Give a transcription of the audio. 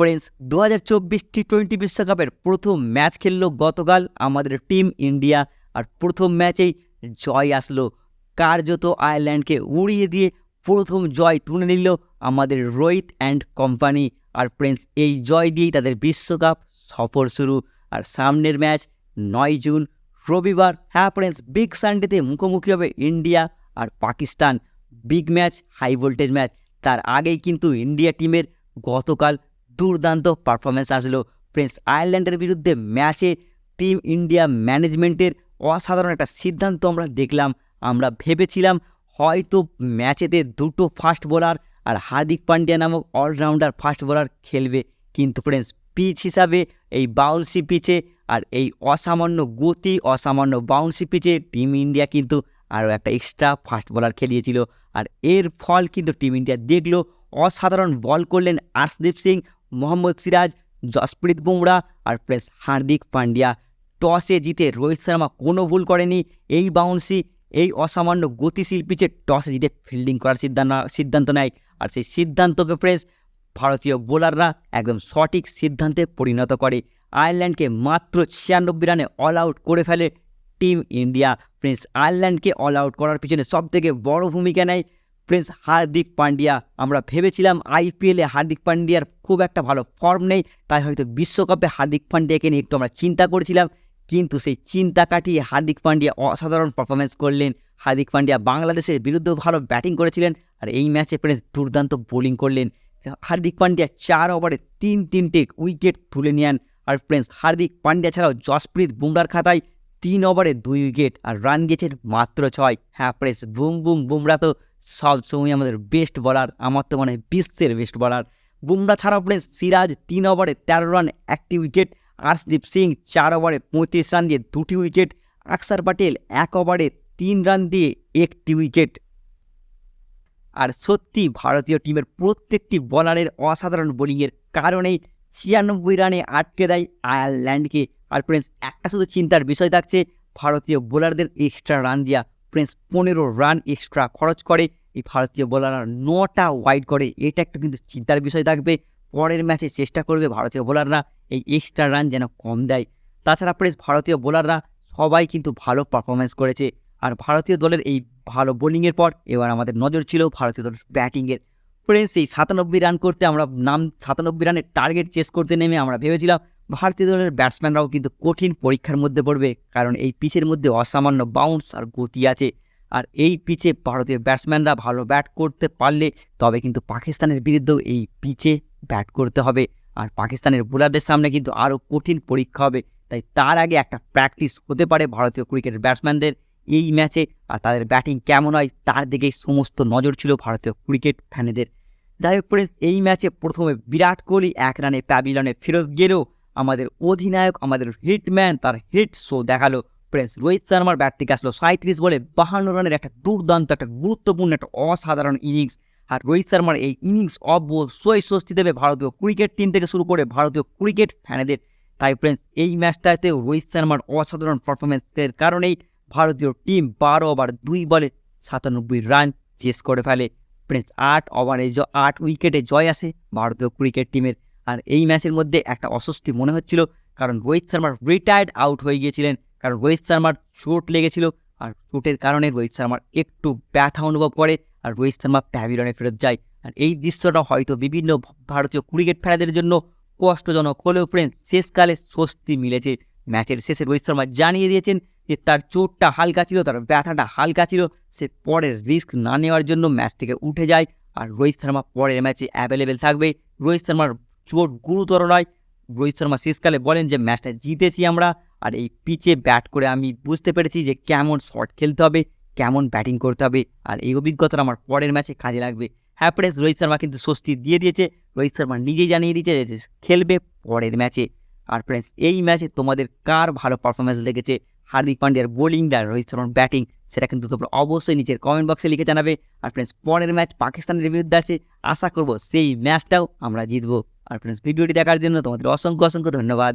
Friends 2024 টি-20 বিশ্বকাপের প্রথম match খেললো গতকাল আমাদের টিম ইন্ডিয়া। আর প্রথম ম্যাচেই জয় আসলো, কার্যত আয়ারল্যান্ডকে উড়িয়ে দিয়ে প্রথম জয় তুলে নিল আমাদের রোহিত অ্যান্ড কোম্পানি। আর ফ্রেন্ডস এই জয় দিয়েই তাদের বিশ্বকাপ সফর শুরু। আর সামনের ম্যাচ 9 জুন রবিবার। হ্যাঁ ফ্রেন্ডস, বিগ সানডেতে মুখোমুখি হবে ইন্ডিয়া আর Pakistan. Big match, high voltage match. তার আগেই কিন্তু ইন্ডিয়া টিমের গতকাল দুর্দান্ত পারফরমেন্স আসলো। ফ্রেন্ডস আয়ারল্যান্ডের বিরুদ্ধে ম্যাচে টিম ইন্ডিয়া ম্যানেজমেন্টের অসাধারণ একটা সিদ্ধান্ত আমরা দেখলাম। আমরা ভেবেছিলাম হয়তো ম্যাচেতে দুটো ফাস্ট বোলার আর হার্দিক পান্ডিয়া নামক অলরাউন্ডার ফাস্ট বোলার খেলবে, কিন্তু ফ্রেন্ডস পিচ হিসাবে এই বাউন্সি পিচে আর এই অসামান্য গতি, অসামান্য বাউন্সি পিচে টিম ইন্ডিয়া কিন্তু আরও একটা এক্সট্রা ফাস্ট বোলার খেলিয়েছিল। আর এর ফল কিন্তু টিম ইন্ডিয়া দেখলো। অসাধারণ বল করলেন আর্শদীপ সিং, মোহাম্মদ সিরাজ, জসপ্রীত বুমরা আর প্লাস হার্দিক পান্ডিয়া। টসে জিতে রোহিত শর্মা কোনো ভুল করেনি। এই বাউন্সি, এই অসামান্য গতিশীল পিচে টসে জিতে ফিল্ডিং করার সিদ্ধান্ত নেয়। আর সেই সিদ্ধান্তকে ফ্রেন্ডস ভারতীয় বোলাররা একদম সঠিক সিদ্ধান্তে পরিণত করে। আয়ারল্যান্ডকে মাত্র 96 রানে অল আউট করে ফেলে টিম ইন্ডিয়া। ফ্রেন্ডস আয়ারল্যান্ডকে অল আউট করার পিছনে সবথেকে বড় ভূমিকা নেয় ফ্রেন্ডস হার্দিক পান্ডিয়া। আমরা ভেবেছিলাম আইপিএলে হার্দিক পান্ডিয়ার খুব একটা ভালো ফর্ম নেই, তাই হয়তো বিশ্বকাপে হার্দিক পান্ডিয়াকে নিয়ে একটু আমরা চিন্তা করেছিলাম, কিন্তু সেই চিন্তা কাটিয়ে হার্দিক পান্ডিয়া অসাধারণ পারফরমেন্স করলেন। হার্দিক পান্ডিয়া বাংলাদেশের বিরুদ্ধেও ভালো ব্যাটিং করেছিলেন আর এই ম্যাচে ফ্রেন্ডস দুর্দান্ত বোলিং করলেন। হার্দিক পান্ডিয়া 4 ওভারে 3 উইকেট তুলে নেন। আর ফ্রেন্ডস হার্দিক পান্ডিয়া ছাড়াও জসপ্রীত বুমরার খাতায় 3 ওভারে 2 উইকেট আর রান গেছেন মাত্র 6। হ্যাঁ ফ্রেন্ডস, বুমরা তো সবসময় আমাদের বেস্ট বলার, আমার তো মনে হয় বিশ্বের বেস্ট বলার। বুমরা ছাড়াও ফ্রেন্ডস সিরাজ 3 ওভারে 13 রান 1টি উইকেট, আর্শদীপ সিং 4 ওভারে 35 রান দিয়ে 2টি উইকেট, আকসার প্যাটেল 1 ওভারে 3 রান দিয়ে 1টি উইকেট। আর সত্যি ভারতীয় টিমের প্রত্যেকটি বলারের অসাধারণ বোলিংয়ের কারণেই 96 রানে আটকে দেয় আয়ারল্যান্ডকে। আর ফ্রেন্ডস একটা শুধু চিন্তার বিষয় থাকছে, ভারতীয় বোলারদের এক্সট্রা রান দেওয়া। ফ্রেন্ডস 15 রান এক্সট্রা খরচ করে এই ভারতীয় বোলাররা, 9টা ওয়াইড করে। এটা একটা কিন্তু চিন্তার বিষয় থাকবে। পরের ম্যাচে চেষ্টা করবে ভারতীয় বোলাররা এই এক্সট্রা রান যেন কম দেয়। তাছাড়া ফ্রেন্ডস ভারতীয় বোলাররা সবাই কিন্তু ভালো পারফরমেন্স করেছে। আর ভারতীয় দলের এই ভালো বোলিংয়ের পর এবার আমাদের নজর ছিল ভারতীয় দলের ব্যাটিংয়ের। ফ্রেন্ডস এই 97 রান করতে আমরা 97 রানের টার্গেট চেস করতে নেমে আমরা ভেবেছিলাম ভারতীয় দলের ব্যাটসম্যানরাও কিন্তু কঠিন পরীক্ষার মধ্যে পড়বে, কারণ এই পিচের মধ্যে অসামান্য বাউন্স আর গতি আছে। আর এই পিচে ভারতীয় ব্যাটসম্যানরা ভালো ব্যাট করতে পারলে তবে কিন্তু পাকিস্তানের বিরুদ্ধেও এই পিচে ব্যাট করতে হবে। আর পাকিস্তানের বোলারদের সামনে কিন্তু আরও কঠিন পরীক্ষা হবে, তাই তার আগে একটা প্র্যাকটিস হতে পারে ভারতীয় ক্রিকেটের ব্যাটসম্যানদের এই ম্যাচে। আর তাদের ব্যাটিং কেমন হয় তার দিকেই সমস্ত নজর ছিল ভারতীয় ক্রিকেট ফ্যানেদের। যাই হোক ফ্রেন্ডস, এই ম্যাচে প্রথমে বিরাট কোহলি 1 রানে প্যাভিলনে ফেরত গেলেও আমাদের অধিনায়ক, আমাদের হিটম্যান তার হিট শো দেখালো। ফ্রেন্ডস রোহিত শর্মার ব্যাট থেকে আসলো 37 বলে 52 রানের একটা দুর্দান্ত, একটা গুরুত্বপূর্ণ, একটা অসাধারণ ইনিংস। আর রোহিত শর্মার এই ইনিংস অবশ্যই স্বস্তি দেবে ভারতীয় ক্রিকেট টিম থেকে শুরু করে ভারতীয় ক্রিকেট ফ্যানেদের। তাই ফ্রেন্ডস এই ম্যাচটাতেও রোহিত শর্মার অসাধারণ পারফরমেন্সের কারণেই ভারতীয় টিম 12 ওভার 2 বলে 97 রান চেস করে ফেলে। ফ্রেন্ডস 8 উইকেটে জয় আসে ভারতীয় ক্রিকেট টিমের। আর এই ম্যাচের মধ্যে একটা অস্বস্তি মনে হচ্ছিল, কারণ রোহিত শর্মার রিটায়ার্ড আউট হয়ে গিয়েছিলেন, কারণ রোহিত শর্মার চোট লেগেছিল। আর চোটের কারণে রোহিত শর্মার একটু ব্যথা অনুভব করে আর রোহিত শর্মা প্যাভিলনে ফেরত যায়। আর এই দৃশ্যটা হয়তো বিভিন্ন ভারতীয় ক্রিকেট ফ্যানেদের জন্য কষ্টজনক হলেও ফ্রেন্ডস শেষকালে স্বস্তি মিলেছে। ম্যাচের শেষে রোহিত শর্মা জানিয়ে দিয়েছেন যে তার চোটটা হালকা ছিল, তার ব্যথাটা হালকা ছিল, সে পরের রিস্ক না নেওয়ার জন্য ম্যাচ থেকে উঠে যায়। আর রোহিত শর্মা পরের ম্যাচে অ্যাভেলেবেল থাকবে। রোহিত শর্মার চোট গুরুতর নয়। রোহিত শর্মা শেষকালে বলেন যে ম্যাচটা জিতেছি আমরা, আর এই পিচে ব্যাট করে আমি বুঝতে পেরেছি যে কেমন শট খেলতে হবে, কেমন ব্যাটিং করতে হবে, আর এই অভিজ্ঞতাটা আমার পরের ম্যাচে কাজে লাগবে। হ্যাঁ ফ্রেন্ডস, রোহিত শর্মা কিন্তু স্বস্তি দিয়ে দিয়েছে। রোহিত শর্মা নিজেই জানিয়ে দিয়েছে যে খেলবে পরের ম্যাচে। আর ফ্রেন্ডস এই ম্যাচে তোমাদের কার ভালো পারফরমেন্স লেগেছে, হার্দিক পান্ডিয়ার বোলিং আর রোহিত শর্মার ব্যাটিং, সেটা কিন্তু তোমরা অবশ্যই নিচের কমেন্ট বক্সে লিখে জানাবে। আর ফ্রেন্ডস পরের ম্যাচ পাকিস্তানের বিরুদ্ধে আছে, আশা করবো সেই ম্যাচটাও আমরা জিতবো। আর ফ্রেন্ডস ভিডিওটি দেখার জন্য তোমাদের অসংখ্য ধন্যবাদ।